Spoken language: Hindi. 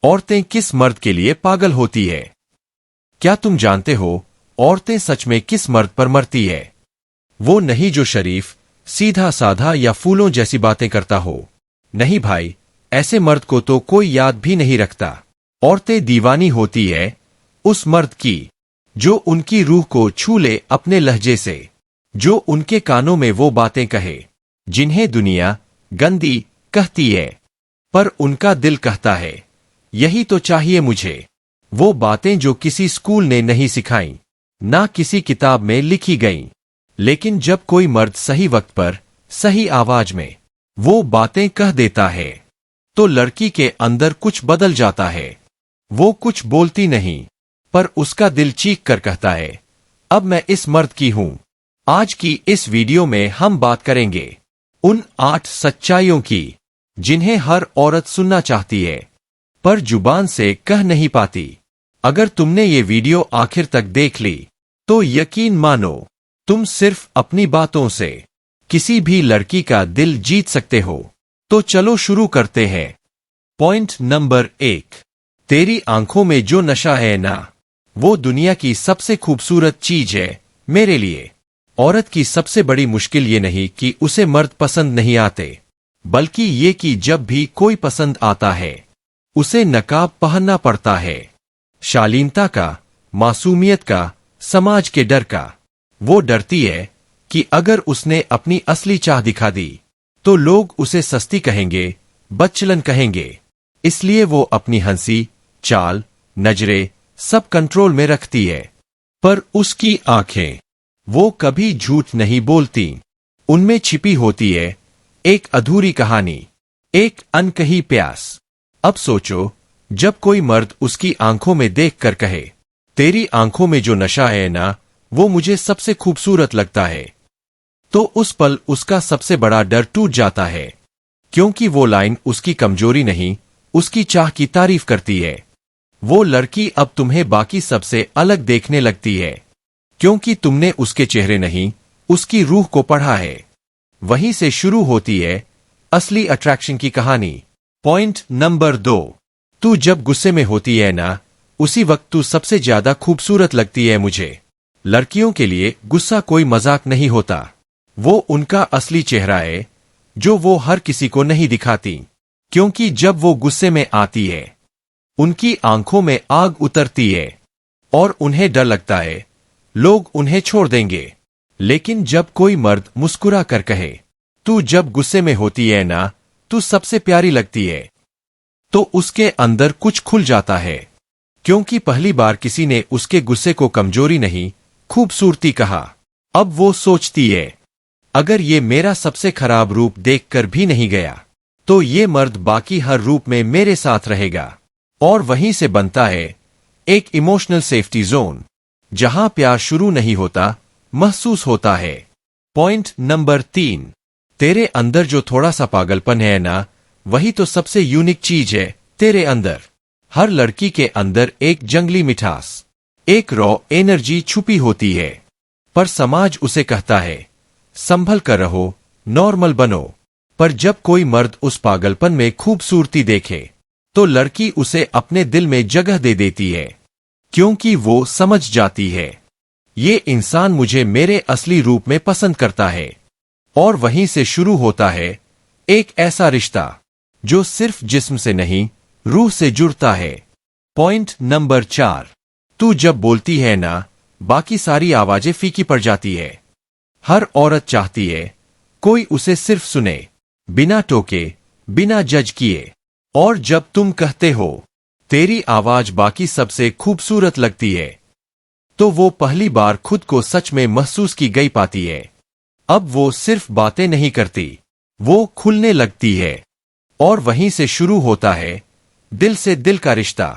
औरतें किस मर्द के लिए पागल होती है? क्या तुम जानते हो औरतें सच में किस मर्द पर मरती है? वो नहीं जो शरीफ, सीधा साधा या फूलों जैसी बातें करता हो। नहीं भाई, ऐसे मर्द को तो कोई याद भी नहीं रखता। औरतें दीवानी होती है उस मर्द की जो उनकी रूह को छू ले अपने लहजे से, जो उनके कानों में वो बातें कहे जिन्हें दुनिया गंदी कहती है, पर उनका दिल कहता है यही तो चाहिए मुझे। वो बातें जो किसी स्कूल ने नहीं सिखाई, ना किसी किताब में लिखी गईं। लेकिन जब कोई मर्द सही वक्त पर सही आवाज में वो बातें कह देता है तो लड़की के अंदर कुछ बदल जाता है। वो कुछ बोलती नहीं, पर उसका दिल चीख कर कहता है अब मैं इस मर्द की हूं। आज की इस वीडियो में हम बात करेंगे उन 8 सच्चाइयों की जिन्हें हर औरत सुनना चाहती है पर जुबान से कह नहीं पाती। अगर तुमने ये वीडियो आखिर तक देख ली तो यकीन मानो तुम सिर्फ अपनी बातों से किसी भी लड़की का दिल जीत सकते हो। तो चलो शुरू करते हैं। पॉइंट नंबर 1, तेरी आंखों में जो नशा है ना, वो दुनिया की सबसे खूबसूरत चीज है मेरे लिए। औरत की सबसे बड़ी मुश्किल ये नहीं कि उसे मर्द पसंद नहीं आते, बल्कि ये कि जब भी कोई पसंद आता है उसे नकाब पहनना पड़ता है। शालीनता का, मासूमियत का, समाज के डर का। वो डरती है कि अगर उसने अपनी असली चाह दिखा दी तो लोग उसे सस्ती कहेंगे, बच्चलन कहेंगे। इसलिए वो अपनी हंसी, चाल, नजरें सब कंट्रोल में रखती है। पर उसकी आंखें, वो कभी झूठ नहीं बोलती। उनमें छिपी होती है एक अधूरी कहानी, एक अनकही प्यास। अब सोचो, जब कोई मर्द उसकी आंखों में देखकर कहे तेरी आंखों में जो नशा है ना, वो मुझे सबसे खूबसूरत लगता है, तो उस पल उसका सबसे बड़ा डर टूट जाता है। क्योंकि वो लाइन उसकी कमजोरी नहीं, उसकी चाह की तारीफ करती है। वो लड़की अब तुम्हें बाकी सबसे अलग देखने लगती है क्योंकि तुमने उसके चेहरे नहीं, उसकी रूह को पढ़ा है। वहीं से शुरू होती है असली अट्रैक्शन की कहानी। पॉइंट नंबर 2, तू जब गुस्से में होती है ना, उसी वक्त तू सबसे ज्यादा खूबसूरत लगती है मुझे। लड़कियों के लिए गुस्सा कोई मजाक नहीं होता। वो उनका असली चेहरा है जो वो हर किसी को नहीं दिखाती। क्योंकि जब वो गुस्से में आती है उनकी आंखों में आग उतरती है और उन्हें डर लगता है लोग उन्हें छोड़ देंगे। लेकिन जब कोई मर्द मुस्कुरा कर कहे तू जब गुस्से में होती है ना, तू सबसे प्यारी लगती है, तो उसके अंदर कुछ खुल जाता है। क्योंकि पहली बार किसी ने उसके गुस्से को कमजोरी नहीं, खूबसूरती कहा। अब वो सोचती है अगर ये मेरा सबसे खराब रूप देखकर भी नहीं गया तो ये मर्द बाकी हर रूप में मेरे साथ रहेगा। और वहीं से बनता है एक इमोशनल सेफ्टी जोन, जहां प्यार शुरू नहीं होता, महसूस होता है। पॉइंट नंबर 3, तेरे अंदर जो थोड़ा सा पागलपन है ना, वही तो सबसे यूनिक चीज है तेरे अंदर। हर लड़की के अंदर एक जंगली मिठास, एक रॉ एनर्जी छुपी होती है, पर समाज उसे कहता है संभल कर रहो, नॉर्मल बनो। पर जब कोई मर्द उस पागलपन में खूबसूरती देखे तो लड़की उसे अपने दिल में जगह दे देती है। क्योंकि वो समझ जाती है ये इंसान मुझे मेरे असली रूप में पसंद करता है। और वहीं से शुरू होता है एक ऐसा रिश्ता जो सिर्फ जिस्म से नहीं, रूह से जुड़ता है। पॉइंट नंबर 4, तू जब बोलती है ना, बाकी सारी आवाजें फीकी पड़ जाती है। हर औरत चाहती है कोई उसे सिर्फ सुने, बिना टोके, बिना जज किए। और जब तुम कहते हो तेरी आवाज बाकी सबसे खूबसूरत लगती है, तो वो पहली बार खुद को सच में महसूस की गई पाती है। अब वो सिर्फ बातें नहीं करती, वो खुलने लगती है। और वहीं से शुरू होता है दिल से दिल का रिश्ता।